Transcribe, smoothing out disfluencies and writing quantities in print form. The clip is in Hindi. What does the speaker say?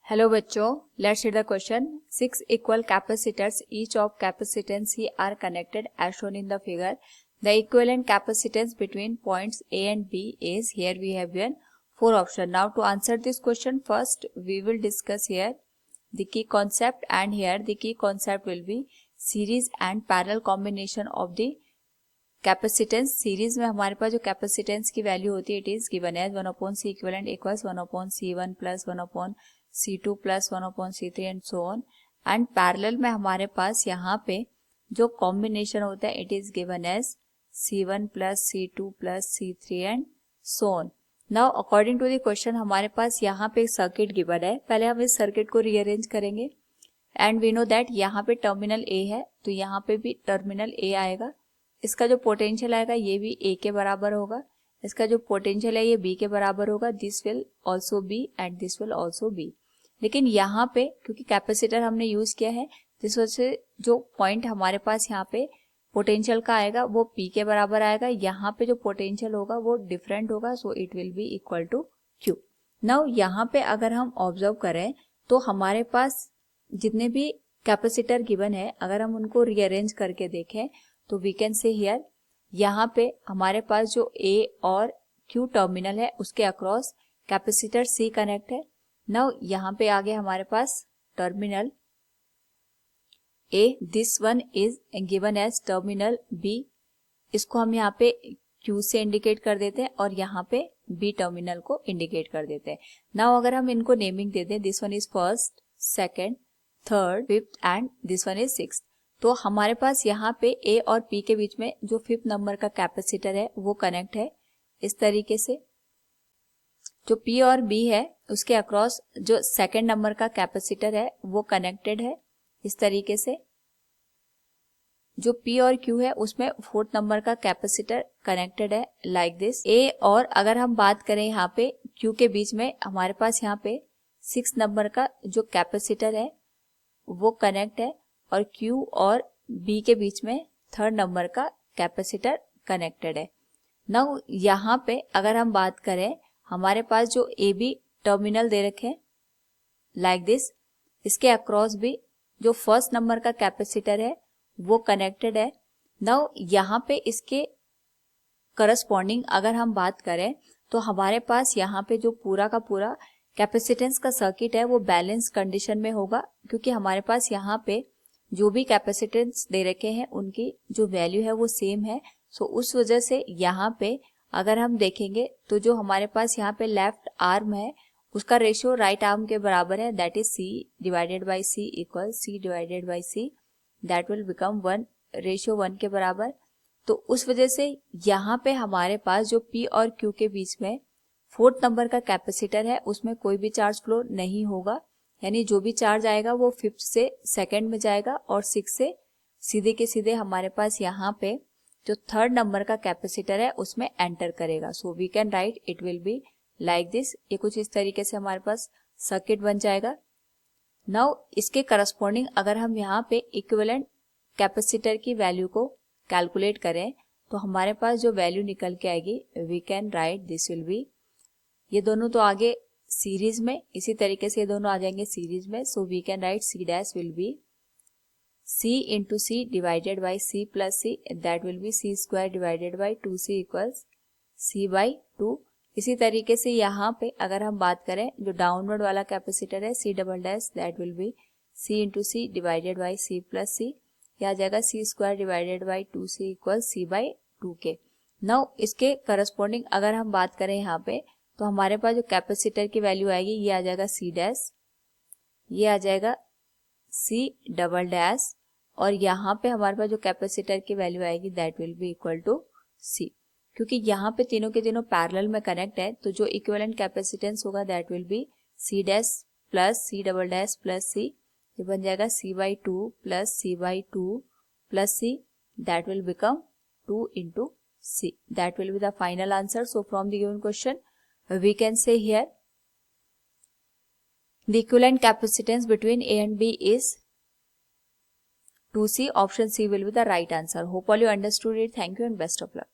हेलो बच्चों, let's read the question. 6 equal capacitors, each of capacitance C are connected as shown in the figure. The equivalent capacitance between points A and B is, here we have given 4 options. Now to answer this question, first we will discuss here the key concept, and here the key concept will be series and parallel combination of the capacitance. Series में हमारे पास जो कैपेसिटेंस की वैल्यू होती है it is given as 1/C equivalent equals 1/C1 plus 1/C2 plus 1/C3 and so on. And parallel में हमारे पास यहाँ पे जो कॉम्बिनेशन होता है it is given as C1 plus C2 plus C3 and so on. Now according to the question हमारे पास यहाँ पे एक सर्किट गिवन है. पहले हम इस सर्किट को रीअरेंज करेंगे एंड वी नो दैट यहाँ पे टर्मिनल A है तो यहाँ पे भी टर्मिनल A आएगा. इसका जो पोटेंशियल आएगा ये भी A के बराबर होगा. इसका जो पोटेंशियल है ये B के बराबर होगा. This will also be and this will also be. लेकिन यहाँ पे क्योंकि कैपेसिटर हमने यूज किया है जिस वजह से जो पॉइंट हमारे पास यहाँ पे पोटेंशियल का आएगा वो P के बराबर आएगा. यहाँ पे जो पोटेंशियल होगा वो डिफरेंट होगा, so it will be equal to Q. Now यहाँ पे अगर हम ऑब्जर्व करें तो हमारे पास जितने भी कैपेसिटर गिवन है अगर हम उनको रीअरेंज करके देखें तो वी कैन से हियर यहाँ पे हमारे पास जो A और Q टर्मिनल है उसके अक्रॉस कैपेसिटर C कनेक्ट है. नाउ यहाँ पे आगे हमारे पास terminal A, this one is given as terminal B. इसको हम यहाँ पे Q से इंडिकेट कर देते हैं और यहाँ पे B टर्मिनल को इंडिकेट कर देते हैं. नाउ अगर हम इनको नेमिंग दे दें, this one is first, second, third, fifth and this one is sixth, तो हमारे पास यहाँ पे A और P के बीच में जो फिफ्थ नंबर का कैपेसिटर है वो कनेक्ट है इस तरीके से. जो P और B है उसके अक्रॉस जो सेकंड नंबर का कैपेसिटर है वो कनेक्टेड है इस तरीके से. जो P और Q है उसमें फोर्थ नंबर का कैपेसिटर कनेक्टेड है लाइक दिस. A और अगर हम बात करें यहाँ पे Q के बीच में हमारे पास यहाँ पे सिक्स नंबर का जो कैपेसिटर है वो कनेक्ट है और Q और B के बीच में थर्ड नंबर का कैपेसिटर कनेक्टेड है. नाउ यहाँ पे अगर हम बात करें हमारे पास जो AB टर्मिनल दे रखे हैं लाइक दिस, इसके अक्रॉस भी जो फर्स्ट नंबर का कैपेसिटर है वो कनेक्टेड है. नाउ यहाँ पे इसके करस्पॉन्डिंग अगर हम बात करें तो हमारे पास यहाँ पे जो पूरा का पूरा कैपेसिटेंस का सर्किट है वो बैलेंस कंडीशन में होगा क्योंकि हमारे पास यहाँ पे जो भी कैपेसिटेंस दे रखे हैं उनकी जो वैल्यू है वो सेम है. सो उस वजह से यहाँ पे अगर हम देखेंगे तो जो हमारे पास यहाँ पे लेफ्ट आर्म है उसका रेशियो राइट आर्म के बराबर है, that is C divided by C equal C divided by C, that will become 1:1 के बराबर. तो उस वजह से यहाँ पे हमारे पास जो P और Q के बीच में फोर्थ नंबर का कैपेसिटर है उसमें कोई भी चार्ज फ्लो नहीं होगा, यानी जो भी चार्ज आएगा वो फिफ्थ से सेकंड में जाएगा और सिक्स से सीधे के सीधे हमारे पास यहाँ पे जो थर्ड नंबर का कैपेसिटर है उसमें एंटर करेगा. So we can write it will be like this. ये कुछ इस तरीके से हमारे पास सर्किट बन जाएगा. नाउ इसके करस्पॉन्डिंग अगर हम यहाँ पे इक्विवेलेंट कैपेसिटर की वैल्यू को कैलकुलेट करें तो हमारे पास जो वैल्यू निकल के आएगी we can write this will be, ये दोनों तो आगे सीरीज में इसी तरीके से ये दोनों आ जाएंगे सीरीज में. So we can write C dash will be C into C divided by C plus C, that will be C square divided by 2C equals C by 2. इसी तरीके से यहाँ पे अगर हम बात करें जो डाउनवर्ड वाला कैपेसिटर है C double dash, that will be C into C divided by C plus C, यह आ जाएगा C square divided by 2C equals C by 2 के. नाउ इसके करस्पॉन्डिंग अगर हम बात करें यहाँ पे तो हमारे पास जो कैपेसिटर की वैल्यू आएगी ये आ जाएगा C डैश, ये आ जाएगा C डबल डैश और यहाँ पे हमारे पास जो कैपेसिटर की वैल्यू आएगी that will be equal to C. क्योंकि यहाँ पे तीनों के तीनों पैरेलल में कनेक्ट है तो जो इक्विवेलेंट कैपेसिटेंस होगा that will be C dash plus C double dash plus C, ये बन जाएगा C by 2 plus C by 2 plus C, that will become 2 into C. That will be the final answer. So from the given question we can say here the equivalent capacitance between A and B is 2C. Option C will be the right answer. Hope all you understood it. Thank you and best of luck.